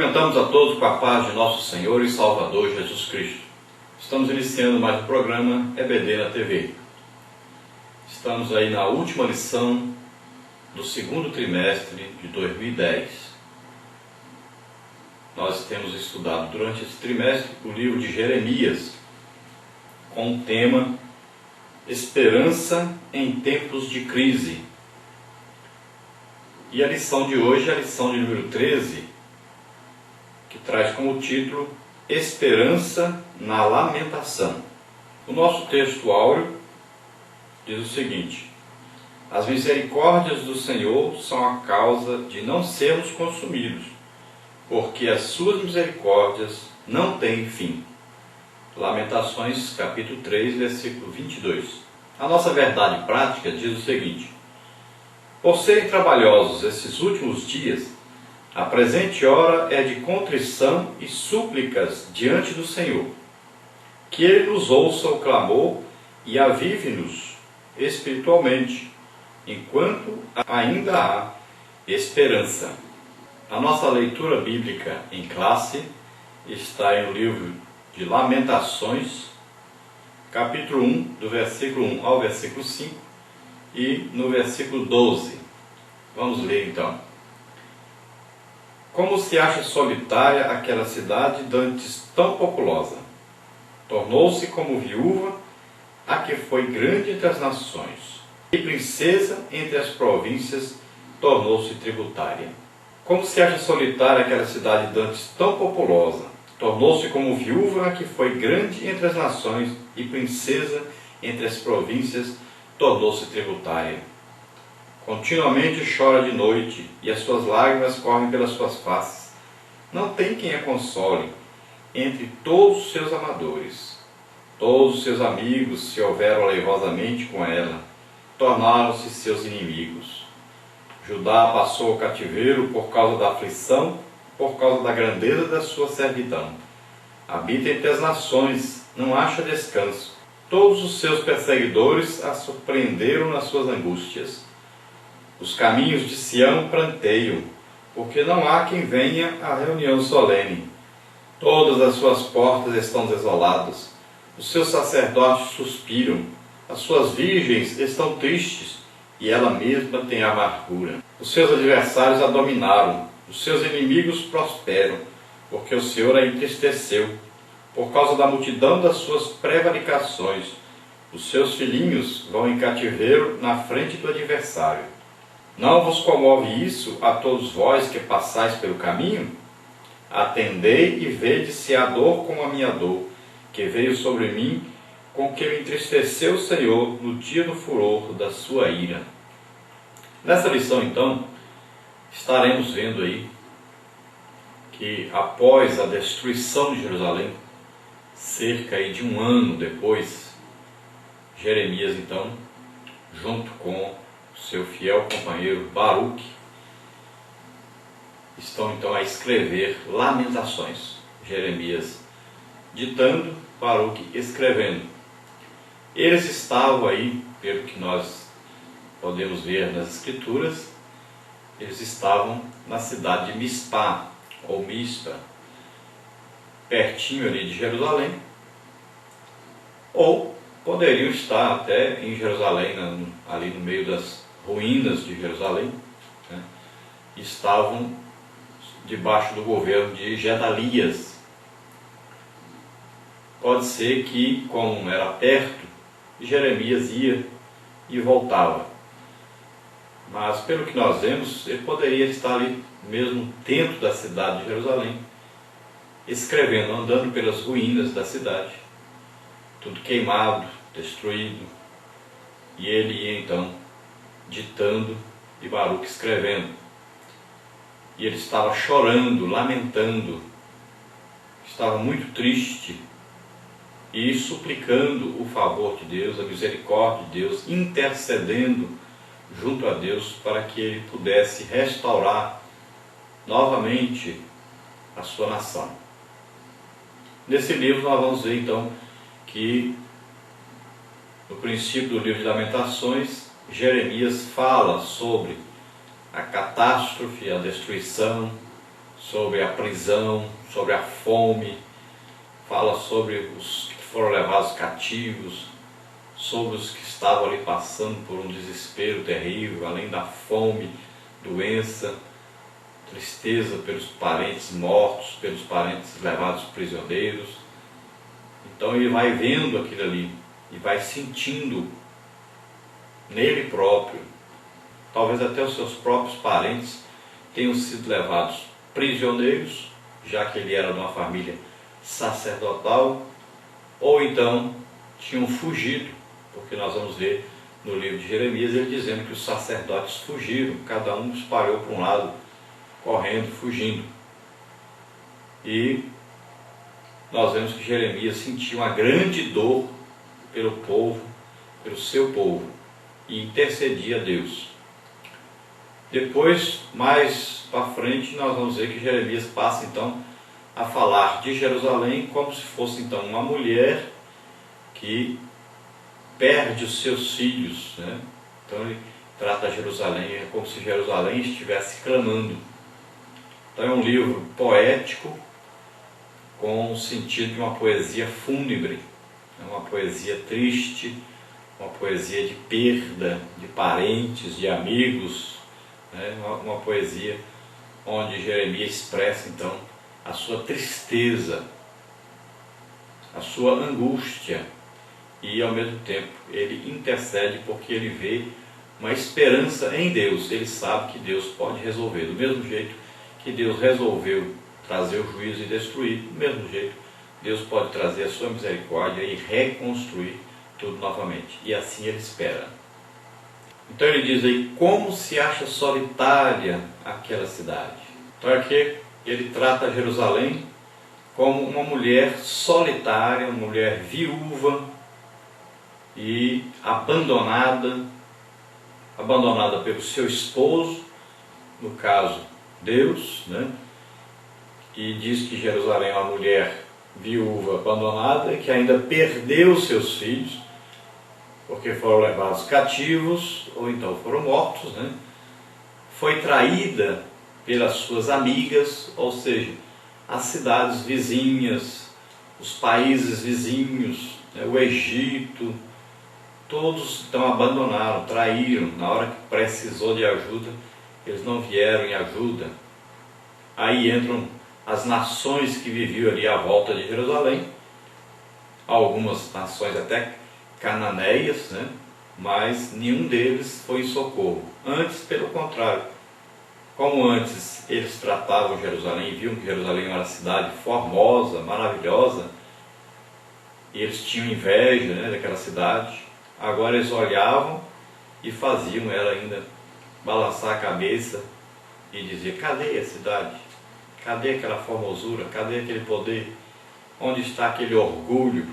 Cumprimentamos a todos com a paz de nosso Senhor e Salvador Jesus Cristo. Estamos iniciando mais um programa EBD na TV. Estamos aí na última lição do segundo trimestre de 2010. Nós temos estudado durante esse trimestre o livro de Jeremias, com o tema Esperança em Tempos de Crise. E a lição de hoje é a lição de número 13, que traz como título Esperança na Lamentação. O nosso texto áureo diz o seguinte: as misericórdias do Senhor são a causa de não sermos consumidos, porque as suas misericórdias não têm fim. Lamentações, capítulo 3, versículo 22. A nossa verdade prática diz o seguinte: por serem trabalhosos esses últimos dias, a presente hora é de contrição e súplicas diante do Senhor. Que Ele nos ouça o clamor e avive-nos espiritualmente, enquanto ainda há esperança. A nossa leitura bíblica em classe está no livro de Lamentações, capítulo 1, do versículo 1 ao versículo 5 e no versículo 12. Vamos ler então. Como se acha solitária aquela cidade dantes tão populosa? Tornou-se como viúva a que foi grande entre as nações, e princesa entre as províncias tornou-se tributária. Como se acha solitária aquela cidade dantes tão populosa? Tornou-se como viúva a que foi grande entre as nações, e princesa entre as províncias tornou-se tributária. Continuamente chora de noite, e as suas lágrimas correm pelas suas faces. Não tem quem a console entre todos os seus amadores. Todos os seus amigos se houveram aleivosamente com ela, tornaram-se seus inimigos. Judá passou ao cativeiro por causa da aflição, por causa da grandeza da sua servidão. Habita entre as nações, não acha descanso. Todos os seus perseguidores a surpreenderam nas suas angústias. Os caminhos de Sião pranteiam, porque não há quem venha à reunião solene. Todas as suas portas estão desoladas, os seus sacerdotes suspiram, as suas virgens estão tristes, e ela mesma tem amargura. Os seus adversários a dominaram, os seus inimigos prosperam, porque o Senhor a entristeceu, por causa da multidão das suas prevaricações. Os seus filhinhos vão em cativeiro na frente do adversário. Não vos comove isso a todos vós que passais pelo caminho? Atendei e vede se há dor como a minha dor, que veio sobre mim, com que me entristeceu o Senhor no dia do furor da sua ira. Nessa lição, então, estaremos vendo aí que após a destruição de Jerusalém, cerca aí de um ano depois, Jeremias, então, junto com seu fiel companheiro Baruque, estão então a escrever lamentações. Jeremias ditando, Baruque escrevendo. Eles estavam aí, pelo que nós podemos ver nas escrituras, eles estavam na cidade de Mispá, ou Mispa, pertinho ali de Jerusalém, ou poderiam estar até em Jerusalém, ali no meio das ruínas de Jerusalém, né? Estavam debaixo do governo de Gedalias. Pode ser que, como era perto, Jeremias ia e voltava. Mas, pelo que nós vemos, ele poderia estar ali mesmo dentro da cidade de Jerusalém, escrevendo, andando pelas ruínas da cidade, tudo queimado, destruído, e ele ia então ditando e Baruque escrevendo. E ele estava chorando, lamentando, estava muito triste e suplicando o favor de Deus, a misericórdia de Deus, intercedendo junto a Deus para que ele pudesse restaurar novamente a sua nação. Nesse livro nós vamos ver então que no princípio do livro de Lamentações, Jeremias fala sobre a catástrofe, a destruição, sobre a prisão, sobre a fome, fala sobre os que foram levados cativos, sobre os que estavam ali passando por um desespero terrível, além da fome, doença, tristeza pelos parentes mortos, pelos parentes levados prisioneiros. Então ele vai vendo aquilo ali e vai sentindo nele próprio, talvez até os seus próprios parentes tenham sido levados prisioneiros, já que ele era de uma família sacerdotal, ou então tinham fugido, porque nós vamos ver no livro de Jeremias ele dizendo que os sacerdotes fugiram, cada um espalhou para um lado, correndo, fugindo. E nós vemos que Jeremias sentia uma grande dor pelo povo, pelo seu povo, e intercedia a Deus. Depois, mais para frente, nós vamos ver que Jeremias passa então a falar de Jerusalém como se fosse então uma mulher que perde os seus filhos, né? Então ele trata Jerusalém como se Jerusalém estivesse clamando. Então é um livro poético com o sentido de uma poesia fúnebre, uma poesia triste, uma poesia de perda de parentes, de amigos, né? Uma poesia onde Jeremias expressa então a sua tristeza, a sua angústia, e ao mesmo tempo ele intercede porque ele vê uma esperança em Deus. Ele sabe que Deus pode resolver, do mesmo jeito que Deus resolveu trazer o juízo e destruir, do mesmo jeito Deus pode trazer a sua misericórdia e reconstruir tudo novamente, e assim ele espera. Então ele diz aí, como se acha solitária aquela cidade. Então aqui ele trata Jerusalém como uma mulher solitária, uma mulher viúva e abandonada pelo seu esposo, no caso Deus, né? E diz que Jerusalém é uma mulher viúva, abandonada, que ainda perdeu seus filhos, porque foram levados cativos, ou então foram mortos, né? Foi traída pelas suas amigas, ou seja, as cidades vizinhas, os países vizinhos, né? O Egito, todos então abandonaram, traíram. Na hora que precisou de ajuda, eles não vieram em ajuda. Aí entram as nações que viviam ali à volta de Jerusalém, algumas nações até cananeias, né? Mas nenhum deles foi em socorro. Antes, pelo contrário, como antes eles tratavam Jerusalém e viam que Jerusalém era uma cidade formosa, maravilhosa, e eles tinham inveja, né, daquela cidade, agora eles olhavam e faziam ela ainda balançar a cabeça e dizer: cadê a cidade? Cadê aquela formosura? Cadê aquele poder? Onde está aquele orgulho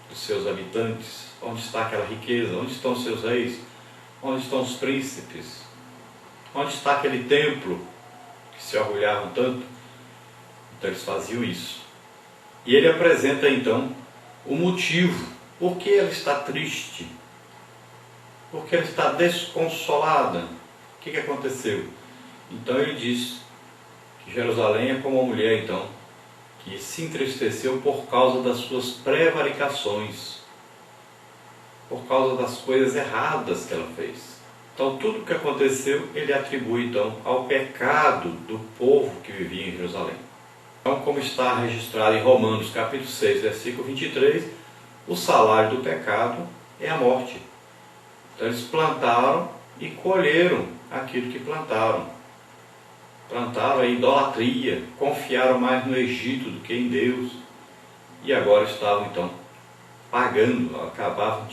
dos seus habitantes? Onde está aquela riqueza? Onde estão os seus reis? Onde estão os príncipes? Onde está aquele templo que se orgulhavam tanto? Então eles faziam isso. E ele apresenta então o motivo. Por que ela está triste? Por que ela está desconsolada? O que aconteceu? Então ele diz que Jerusalém é como uma mulher então que se entristeceu por causa das suas prevaricações, por causa das coisas erradas que ela fez. Então tudo o que aconteceu ele atribui então ao pecado do povo que vivia em Jerusalém. Então, como está registrado em Romanos capítulo 6, versículo 23, o salário do pecado é a morte. Então eles plantaram e colheram aquilo que plantaram. Plantaram a idolatria, confiaram mais no Egito do que em Deus, e agora estavam então pagando, acabavam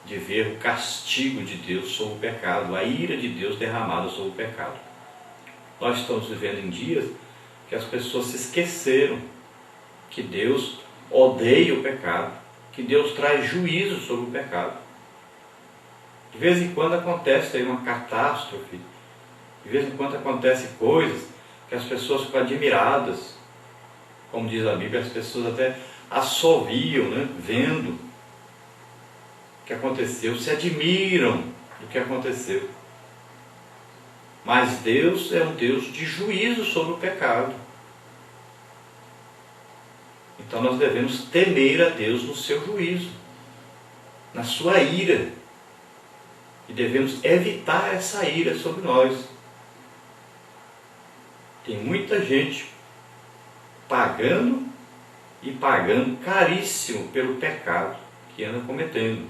de ver o castigo de Deus sobre o pecado, a ira de Deus derramada sobre o pecado. Nós estamos vivendo em dias que as pessoas se esqueceram que Deus odeia o pecado, que Deus traz juízo sobre o pecado. De vez em quando acontece aí uma catástrofe, de vez em quando acontecem coisas que as pessoas ficam admiradas. Como diz a Bíblia, as pessoas até assoviam, né, vendo o que aconteceu, se admiram do que aconteceu. Mas Deus é um Deus de juízo sobre o pecado. Então nós devemos temer a Deus no seu juízo, na sua ira. E devemos evitar essa ira sobre nós. Tem muita gente pagando e pagando caríssimo pelo pecado que anda cometendo.